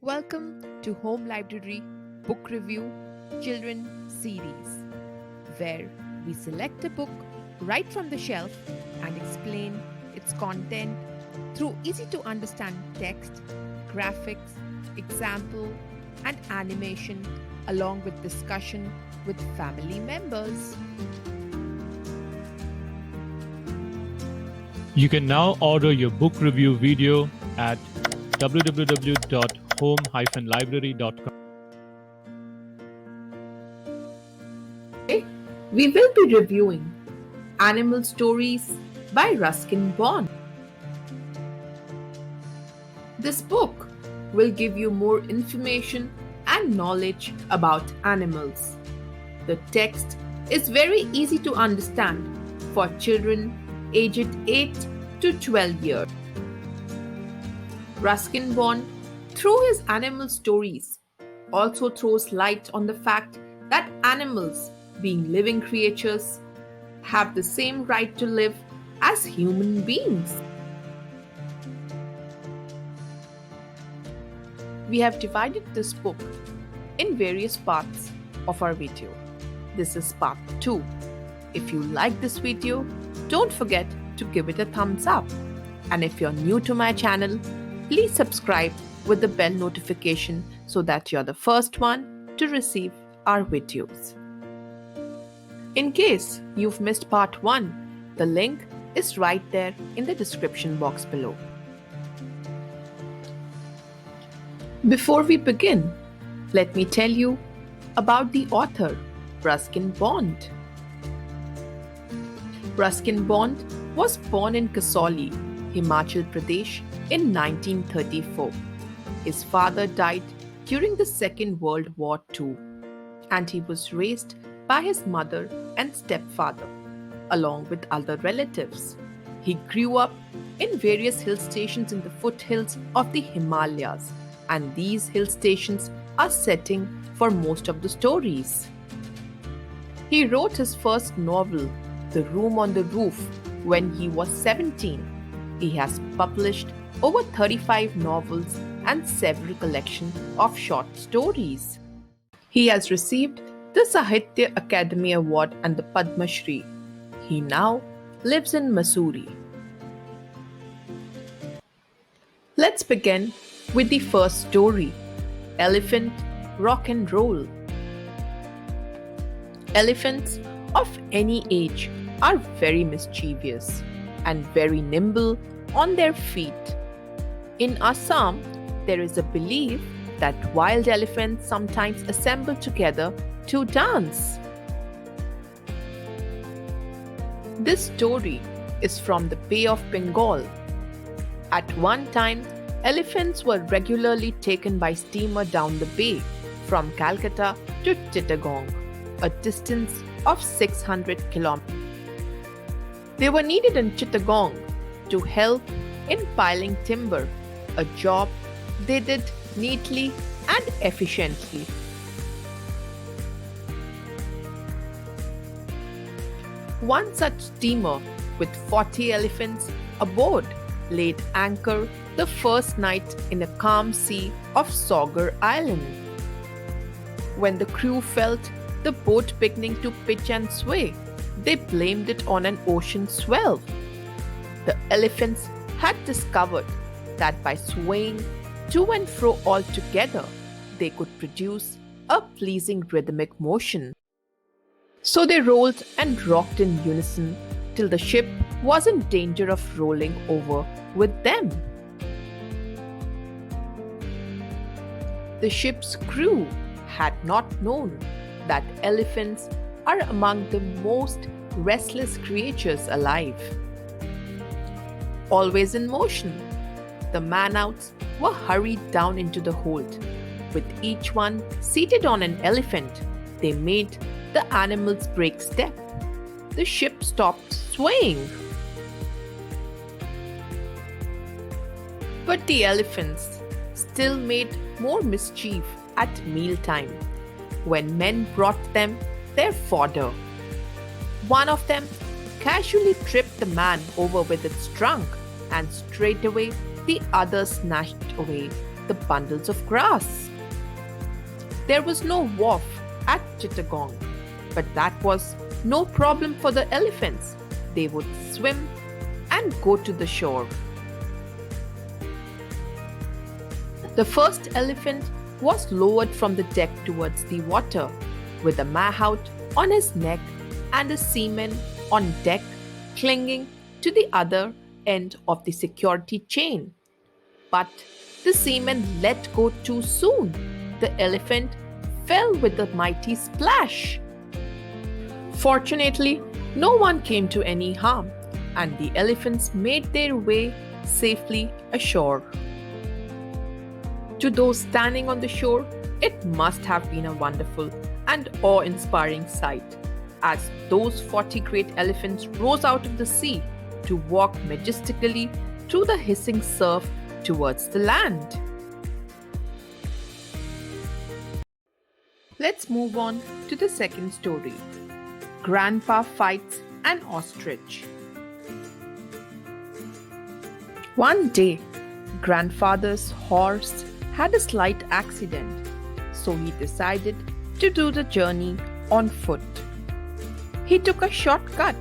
Welcome to Home Library Book Review Children Series, where we select a book right from the shelf and explain its content through easy to understand text, graphics, example, and animation, along with discussion with family members. You can now order your book review video at www.home-library.com. Today, we will be reviewing Animal Stories by Ruskin Bond. This book will give you more information and knowledge about animals. The text is very easy to understand for children aged 8 to 12 years. Ruskin Bond, through his animal stories, also throws light on the fact that animals, being living creatures, have the same right to live as human beings. We have divided this book in various parts of our video. This is part 2. If you like this video, don't forget to give it a thumbs up. And if you're new to my channel, please subscribe with the bell notification so that you're the first one to receive our videos. In case you've missed part 1, the link is right there in the description box below. Before we begin, let me tell you about the author, Ruskin Bond. Ruskin Bond was born in Kasauli, Himachal Pradesh in 1934. His father died during the Second World War II, and he was raised by his mother and stepfather, along with other relatives. He grew up in various hill stations in the foothills of the Himalayas, and these hill stations are setting for most of the stories. He wrote his first novel, The Room on the Roof, when he was 17. He has published over 35 novels and several collections of short stories. He has received the Sahitya Academy Award and the Padma Shri. He now lives in Missouri. Let's begin with the first story, Elephant Rock and Roll. Elephants of any age are very mischievous and very nimble on their feet. In Assam, there is a belief that wild elephants sometimes assemble together to dance. This story is from the Bay of Bengal. At one time, elephants were regularly taken by steamer down the bay from Calcutta to Chittagong, a distance of 600 kilometers. They were needed in Chittagong to help in piling timber, a job they did neatly and efficiently. One such steamer with 40 elephants aboard laid anchor the first night in a calm sea of Saugar Island. When the crew felt the boat beginning to pitch and sway, they blamed it on an ocean swell. The elephants had discovered that by swaying to and fro all together, they could produce a pleasing rhythmic motion. So they rolled and rocked in unison till the ship was in danger of rolling over with them. The ship's crew had not known that elephants are among the most restless creatures alive. Always in motion, the man-outs were hurried down into the hold. With each one seated on an elephant, they made the animals break step. The ship stopped swaying. But the elephants still made more mischief at mealtime, when men brought them their fodder. One of them casually tripped the man over with its trunk, and straightway the other snatched away the bundles of grass. There was no wharf at Chittagong, but that was no problem for the elephants. They would swim and go to the shore. The first elephant was lowered from the deck towards the water, with a mahout on his neck and a seaman on deck clinging to the other end of the security chain. But the seaman let go too soon. The elephant fell with a mighty splash. Fortunately, no one came to any harm, and the elephants made their way safely ashore. To those standing on the shore, it must have been a wonderful and awe-inspiring sight, as those 40 great elephants rose out of the sea to walk majestically through the hissing surf towards the land. Let's move on to the second story. Grandpa Fights an Ostrich. One day, grandfather's horse had a slight accident, so he decided to do the journey on foot. He took a shortcut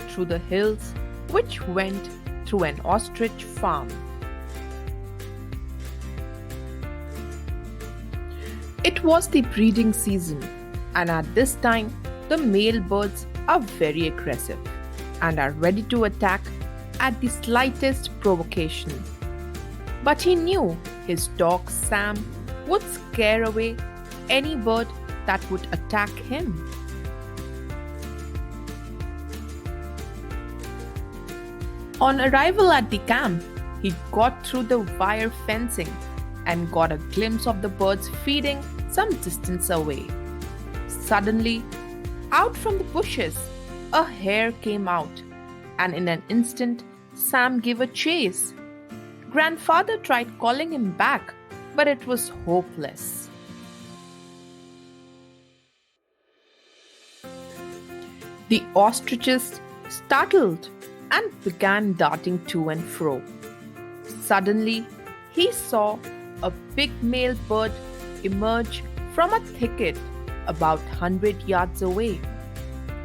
through the hills which went through an ostrich farm. It was the breeding season, and at this time, the male birds are very aggressive and are ready to attack at the slightest provocation. But he knew his dog Sam would scare away any bird that would attack him. On arrival at the camp, he got through the wire fencing and got a glimpse of the birds feeding some distance away. Suddenly, out from the bushes, a hare came out, and in an instant, Sam gave a chase. Grandfather tried calling him back, but it was hopeless. The ostriches startled and began darting to and fro. Suddenly, he saw a big male bird emerge from a thicket about 100 yards away.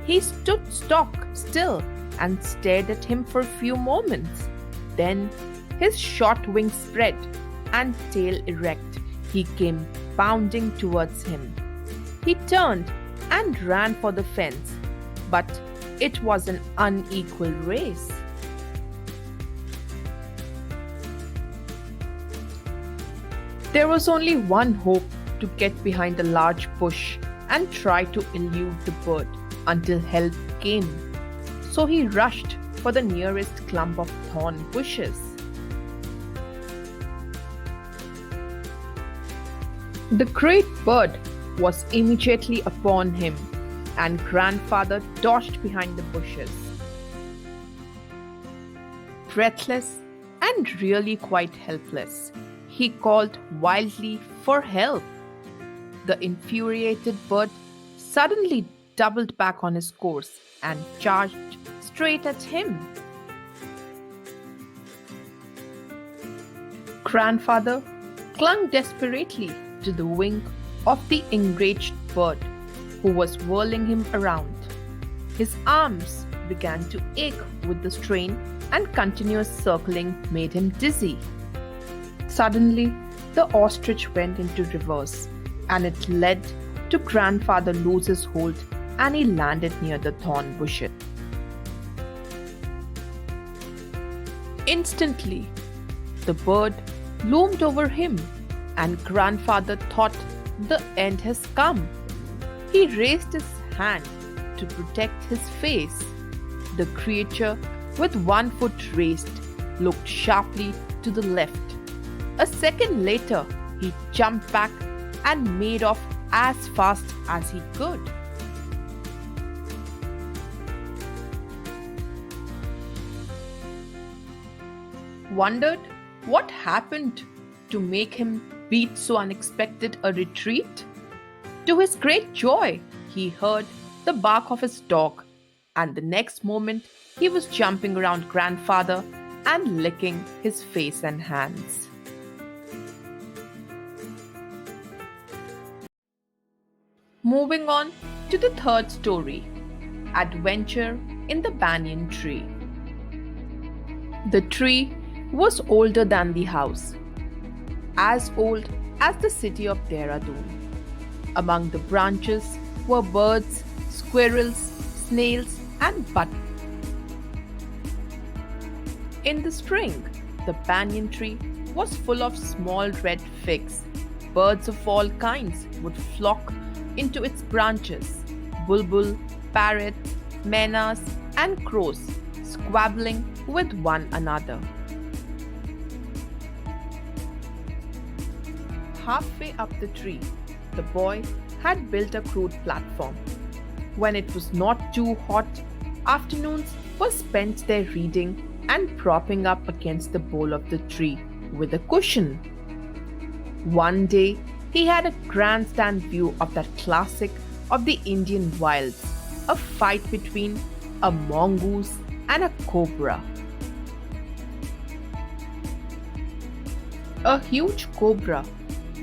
He stood stock still and stared at him for a few moments. Then his short wings spread and tail erect. He came bounding towards him. He turned and ran for the fence, but it was an unequal race. There was only one hope: to get behind a large bush and try to elude the bird until help came. So he rushed for the nearest clump of thorn bushes. The great bird was immediately upon him, and grandfather dodged behind the bushes. Breathless and really quite helpless, he called wildly for help. The infuriated bird suddenly doubled back on his course and charged straight at him. Grandfather clung desperately to the wing of the enraged bird, who was whirling him around. His arms began to ache with the strain, and continuous circling made him dizzy. Suddenly, the ostrich went into reverse, and it led to grandfather lose his hold, and he landed near the thorn bushes. Instantly, the bird loomed over him, and grandfather thought the end has come. He raised his hand to protect his face. The creature, with one foot raised, looked sharply to the left. A second later, he jumped back and made off as fast as he could. Wondered what happened to make him beat so unexpected a retreat? To his great joy, he heard the bark of his dog, and the next moment he was jumping around grandfather and licking his face and hands. Moving on to the third story, Adventure in the Banyan Tree. The tree was older than the house, as old as the city of Dehradun. Among the branches were birds, squirrels, snails, and buttons. In the spring, the banyan tree was full of small red figs. Birds of all kinds would flock into its branches. Bulbul, parrots, menas, and crows squabbling with one another. Halfway up the tree, the boy had built a crude platform. When it was not too hot, afternoons were spent there reading and propping up against the bole of the tree with a cushion. One day, he had a grandstand view of that classic of the Indian wilds, a fight between a mongoose and a cobra. A huge cobra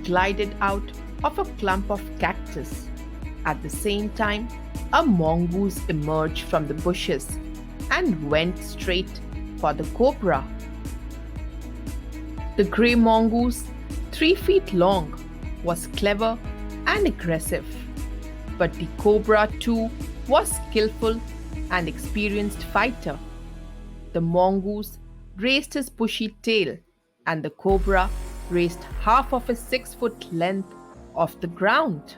glided out of a clump of cactus. At the same time, a mongoose emerged from the bushes and went straight for the cobra. The grey mongoose, 3 feet long, was clever and aggressive, but the cobra too was skillful and experienced fighter. The mongoose raised his bushy tail, and the cobra raised half of his 6-foot length off the ground.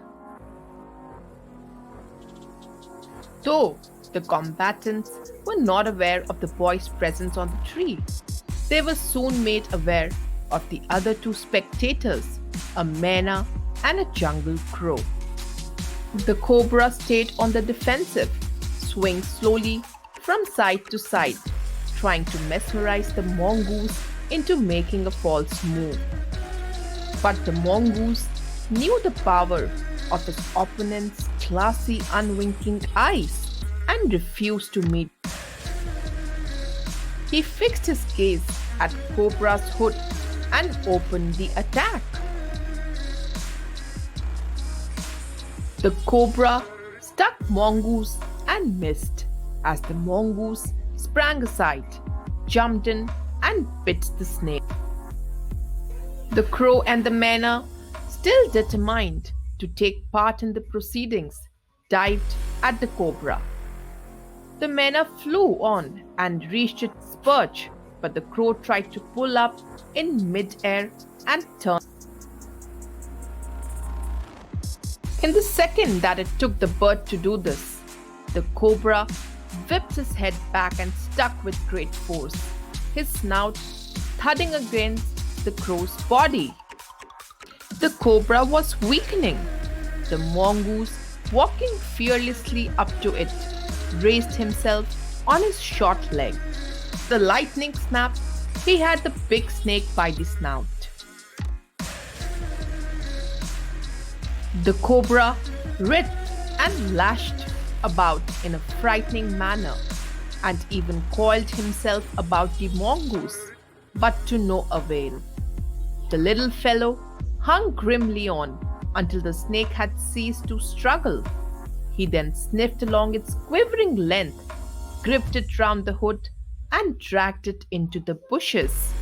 Though the combatants were not aware of the boy's presence on the tree, they were soon made aware of the other two spectators, a mena and a jungle crow. The cobra stayed on the defensive, swinging slowly from side to side, trying to mesmerize the mongoose into making a false move. But the mongoose knew the power of his opponent's classy, unwinking eyes and refused to meet. He fixed his gaze at Cobra's hood and opened the attack. The cobra struck mongoose and missed as the mongoose sprang aside, jumped in, and bit the snake. The crow and the mena, still determined to take part in the proceedings, dived at the cobra. The mena flew on and reached its perch, but the crow tried to pull up in mid-air and turned. In the second that it took the bird to do this, the cobra whipped his head back and stuck with great force, his snout thudding against the crow's body. The cobra was weakening. The mongoose, walking fearlessly up to it, raised himself on his short leg. The lightning snapped. He had the big snake by the snout. The cobra writhed and lashed about in a frightening manner and even coiled himself about the mongoose, but to no avail. The little fellow hung grimly on until the snake had ceased to struggle. He then sniffed along its quivering length, gripped it round the hood, and dragged it into the bushes.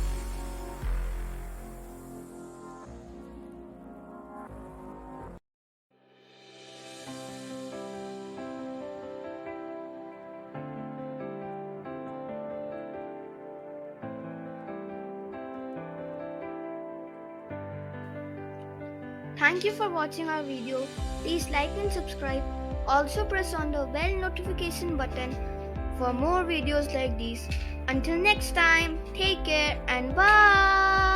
Thank you for watching our video. Please like and subscribe. Also press on the bell notification button for more videos like these. Until next time, take care and bye.